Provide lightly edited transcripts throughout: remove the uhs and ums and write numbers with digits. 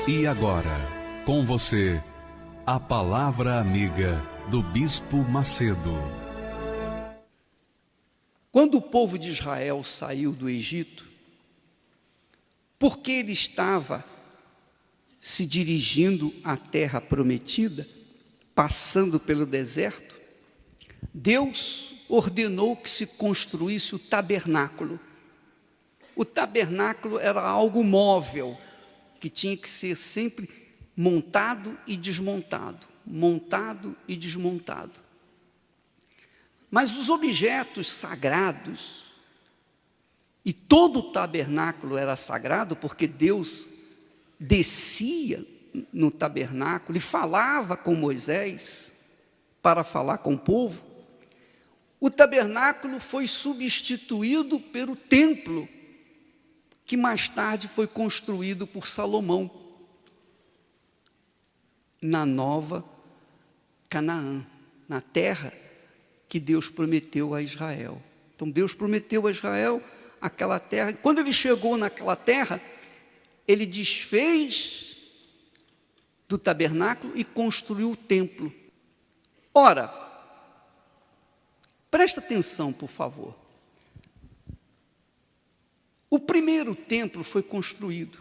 E agora, com você, a Palavra Amiga do Bispo Macedo. Quando o povo de Israel saiu do Egito, porque ele estava se dirigindo à terra prometida, passando pelo deserto, Deus ordenou que se construísse o tabernáculo. O tabernáculo era algo móvel, que tinha que ser sempre montado e desmontado, montado e desmontado. Mas os objetos sagrados, e todo o tabernáculo era sagrado, porque Deus descia no tabernáculo e falava com Moisés para falar com o povo. O tabernáculo foi substituído pelo templo, que mais tarde foi construído por Salomão, na Nova Canaã, na terra que Deus prometeu a Israel. Então Deus prometeu a Israel aquela terra. Quando ele chegou naquela terra, ele desfez do tabernáculo e construiu o templo. Ora, presta atenção, por favor. O primeiro templo foi construído.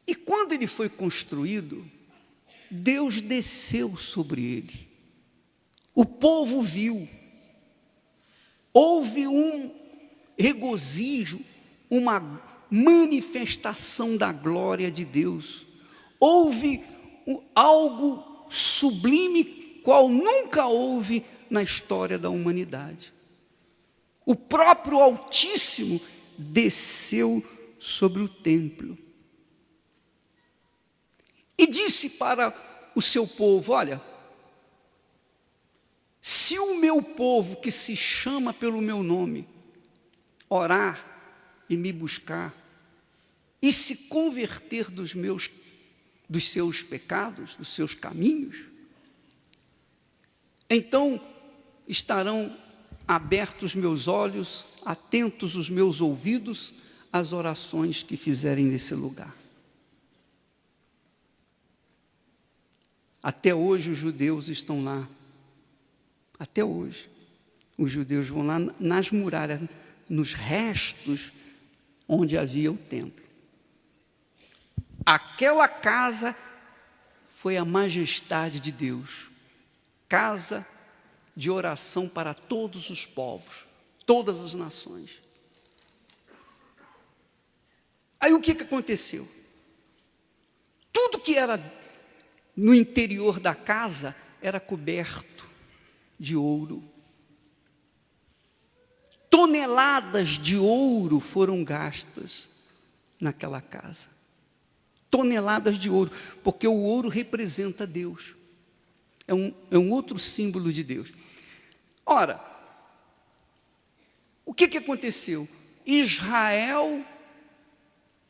E quando ele foi construído, Deus desceu sobre ele. O povo viu. Houve um regozijo, uma manifestação da glória de Deus. Houve algo sublime, qual nunca houve na história da humanidade. O próprio Altíssimo desceu sobre o templo e disse para o seu povo: olha, se o meu povo, que se chama pelo meu nome, orar e me buscar, e se converter dos seus pecados, dos seus caminhos, então estarão abertos meus olhos, atentos os meus ouvidos às orações que fizerem nesse lugar. Até hoje os judeus estão lá. Até hoje os judeus vão lá nas muralhas, nos restos onde havia o templo. Aquela casa foi a majestade de Deus, casa de oração para todos os povos, todas as nações. Aí o que aconteceu? Tudo que era no interior da casa era coberto de ouro. Toneladas de ouro foram gastas naquela casa. Toneladas de ouro, porque o ouro representa Deus. É um outro símbolo de Deus. Ora, o que aconteceu? Israel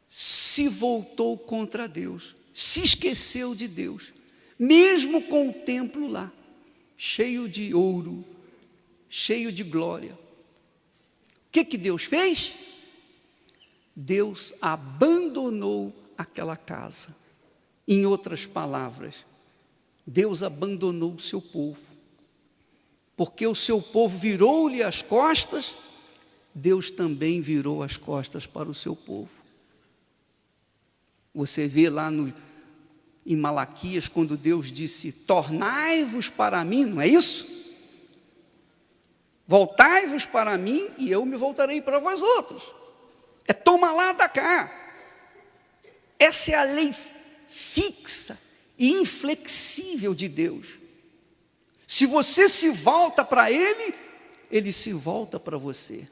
se voltou contra Deus, se esqueceu de Deus, mesmo com o templo lá, cheio de ouro, cheio de glória. O que Deus fez? Deus abandonou aquela casa. Em outras palavras, Deus abandonou o seu povo. Porque o seu povo virou-lhe as costas, Deus também virou as costas para o seu povo. Você vê lá em Malaquias, quando Deus disse: tornai-vos para mim, não é isso? Voltai-vos para mim e eu me voltarei para vós outros. É toma lá da cá. Essa é a lei fixa e inflexível de Deus. Se você se volta para Ele, Ele se volta para você.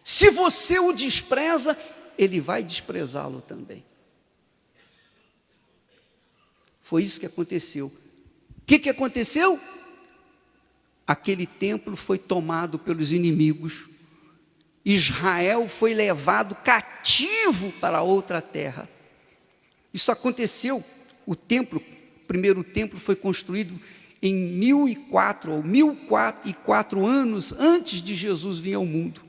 Se você o despreza, Ele vai desprezá-lo também. Foi isso que aconteceu. O que aconteceu? Aquele templo foi tomado pelos inimigos. Israel foi levado cativo para outra terra. Isso aconteceu, o primeiro templo foi construído em 1004, ou 1004 anos antes de Jesus vir ao mundo.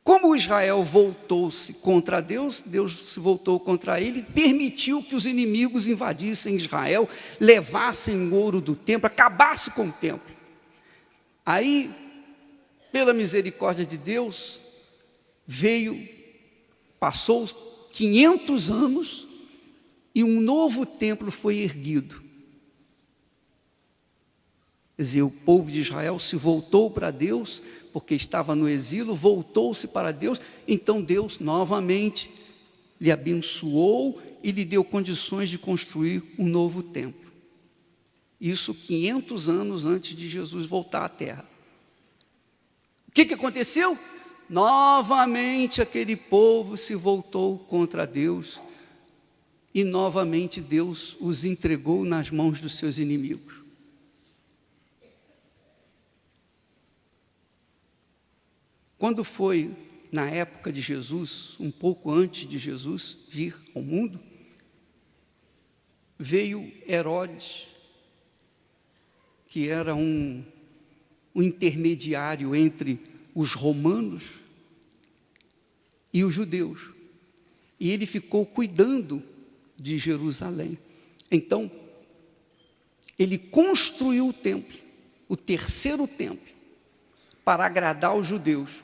Como Israel voltou-se contra Deus, Deus se voltou contra ele, permitiu que os inimigos invadissem Israel, levassem o ouro do templo, acabasse com o templo. Aí, pela misericórdia de Deus, passou 500 anos e um novo templo foi erguido. Quer dizer, o povo de Israel se voltou para Deus, porque estava no exílio, voltou-se para Deus, então Deus novamente lhe abençoou e lhe deu condições de construir um novo templo. Isso 500 anos antes de Jesus voltar à terra. O que aconteceu? Novamente aquele povo se voltou contra Deus e novamente Deus os entregou nas mãos dos seus inimigos. Quando foi na época de Jesus, um pouco antes de Jesus vir ao mundo, veio Herodes, que era um intermediário entre os romanos e os judeus, e ele ficou cuidando de Jerusalém. Então, ele construiu o templo, o terceiro templo, para agradar os judeus.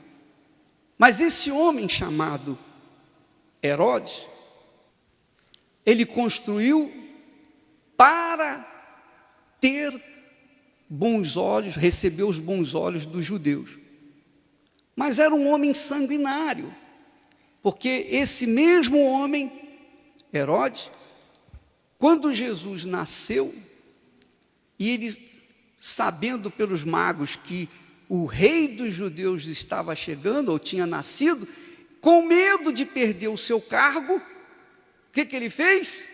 Mas esse homem chamado Herodes, ele construiu para ter bons olhos, receber os bons olhos dos judeus. Mas era um homem sanguinário, porque esse mesmo homem, Herodes, quando Jesus nasceu, e ele, sabendo pelos magos que o rei dos judeus estava chegando, ou tinha nascido, com medo de perder o seu cargo, o que ele fez?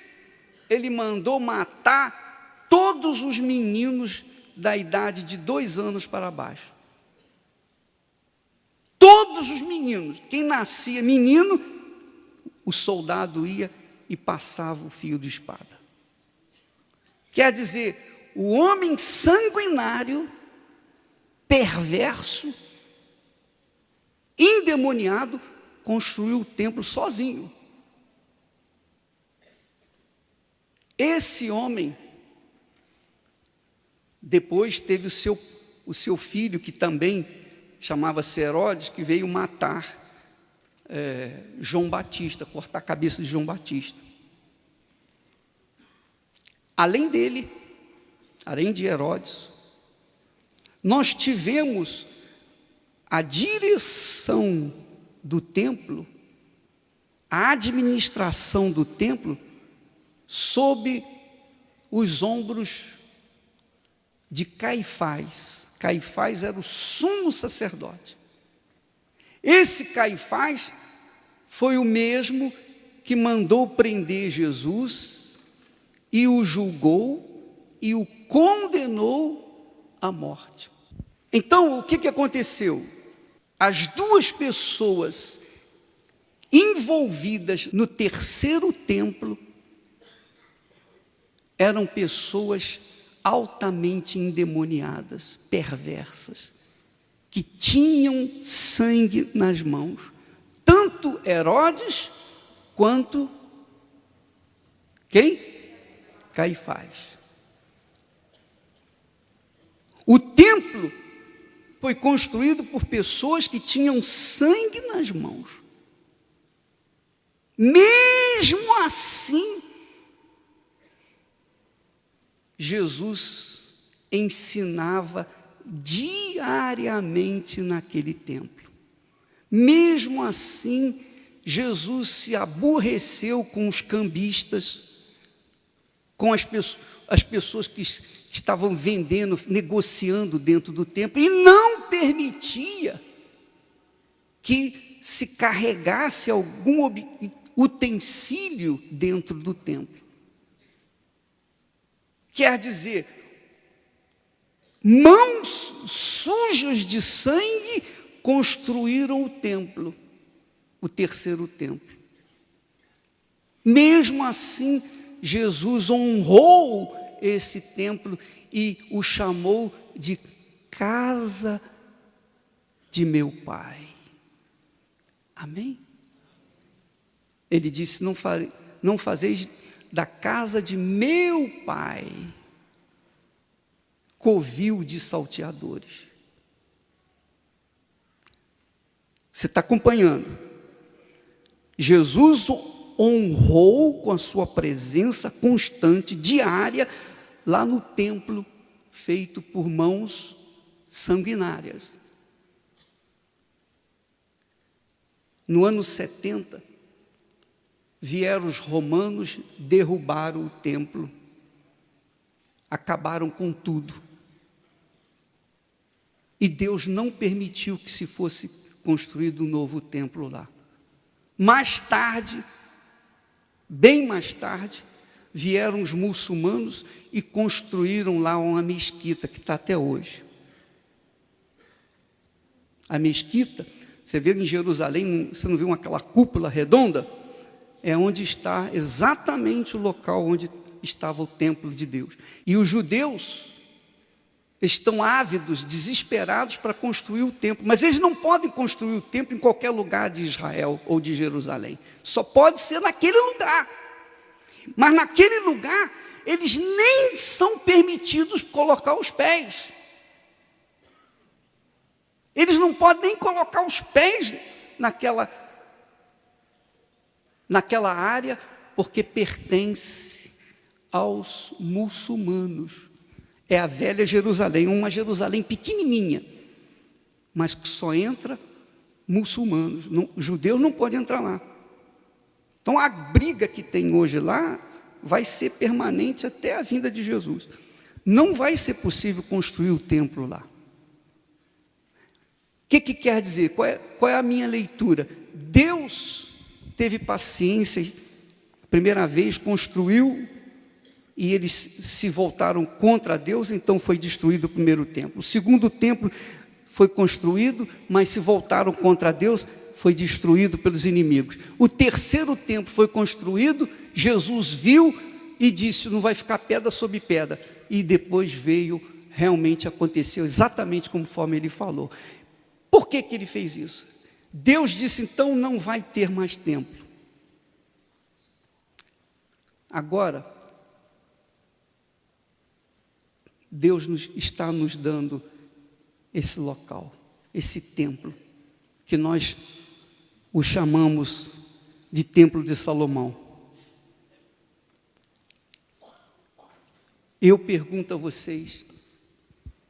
Ele mandou matar todos os meninos da idade de 2 anos para baixo. Todos os meninos. Quem nascia menino, o soldado ia e passava o fio de espada. Quer dizer, o homem sanguinário, perverso, endemoniado, construiu o templo sozinho. Esse homem, depois teve o seu filho, que também chamava-se Herodes, que veio matar João Batista, cortar a cabeça de João Batista. Além dele, além de Herodes, nós tivemos a direção do templo, a administração do templo, sob os ombros de Caifás. Caifás era o sumo sacerdote. Esse Caifás foi o mesmo que mandou prender Jesus e o julgou e o condenou à morte. Então, o que aconteceu? As duas pessoas envolvidas no terceiro templo eram pessoas altamente endemoniadas, perversas, que tinham sangue nas mãos. Tanto Herodes quanto quem? Caifás. O templo foi construído por pessoas que tinham sangue nas mãos. Mesmo assim, Jesus ensinava diariamente naquele templo. Mesmo assim, Jesus se aborreceu com os cambistas, com as pessoas que estavam vendendo, negociando dentro do templo, e não permitia que se carregasse algum utensílio dentro do templo. Quer dizer, mãos sujas de sangue construíram o templo, o terceiro templo. Mesmo assim, Jesus honrou esse templo e o chamou de casa de meu Pai. Amém? Ele disse, não fazeis da casa de meu pai covil de salteadores. Você está acompanhando? Jesus honrou com a sua presença constante, diária, lá no templo, feito por mãos sanguinárias. No ano 70, vieram os romanos, derrubaram o templo, acabaram com tudo. E Deus não permitiu que se fosse construído um novo templo lá. Mais tarde, bem mais tarde, vieram os muçulmanos e construíram lá uma mesquita que está até hoje. A mesquita, você vê em Jerusalém, você não viu aquela cúpula redonda? É onde está exatamente o local onde estava o templo de Deus. E os judeus estão ávidos, desesperados para construir o templo, mas eles não podem construir o templo em qualquer lugar de Israel ou de Jerusalém, só pode ser naquele lugar. Mas naquele lugar, eles nem são permitidos colocar os pés. Eles não podem nem colocar os pés naquela área, porque pertence aos muçulmanos. É a velha Jerusalém, uma Jerusalém pequenininha, mas que só entra muçulmanos. Os judeus não podem entrar lá. Então a briga que tem hoje lá vai ser permanente até a vinda de Jesus. Não vai ser possível construir o templo lá. O que quer dizer? Qual é a minha leitura? Deus teve paciência, primeira vez construiu, e eles se voltaram contra Deus, então foi destruído o primeiro templo. O segundo templo foi construído, mas se voltaram contra Deus, foi destruído pelos inimigos. O terceiro templo foi construído, Jesus viu e disse, não vai ficar pedra sobre pedra. E depois veio, realmente aconteceu exatamente conforme ele falou. Por que ele fez isso? Deus disse, então não vai ter mais templo. Agora, Deus está nos dando esse local, esse templo, que nós o chamamos de Templo de Salomão. Eu pergunto a vocês,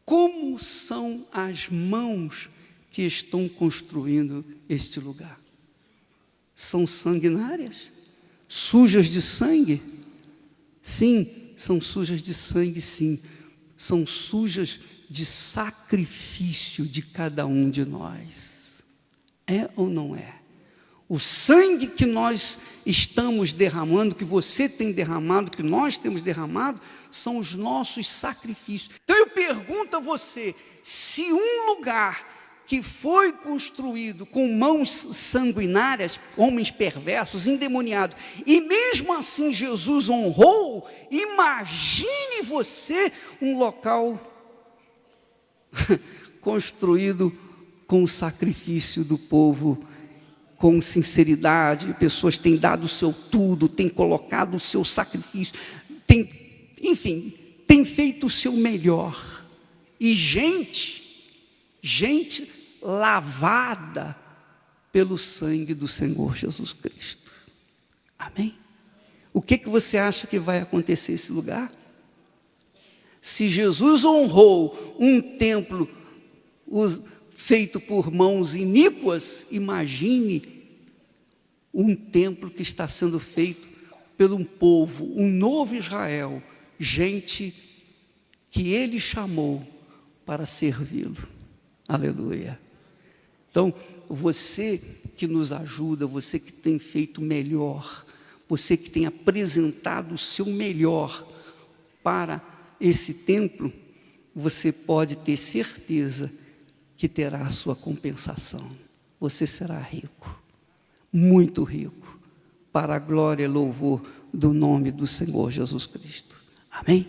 como são as mãos que estão construindo este lugar? São sanguinárias? Sujas de sangue? Sim, são sujas de sangue, sim. São sujas de sacrifício de cada um de nós. É ou não é? O sangue que nós estamos derramando, que você tem derramado, que nós temos derramado, são os nossos sacrifícios. Então eu pergunto a você, se um lugar que foi construído com mãos sanguinárias, homens perversos, endemoniados, e mesmo assim Jesus honrou, imagine você um local construído com o sacrifício do povo, com sinceridade, pessoas têm dado o seu tudo, têm colocado o seu sacrifício, têm feito o seu melhor, e gente lavada pelo sangue do Senhor Jesus Cristo. Amém? O que você acha que vai acontecer nesse lugar? Se Jesus honrou um templo feito por mãos iníquas, imagine um templo que está sendo feito por um povo, um novo Israel, gente que Ele chamou para servi-lo. Aleluia. Então, você que nos ajuda, você que tem feito melhor, você que tem apresentado o seu melhor para esse templo, você pode ter certeza que terá a sua compensação. Você será rico, muito rico, para a glória e louvor do nome do Senhor Jesus Cristo. Amém?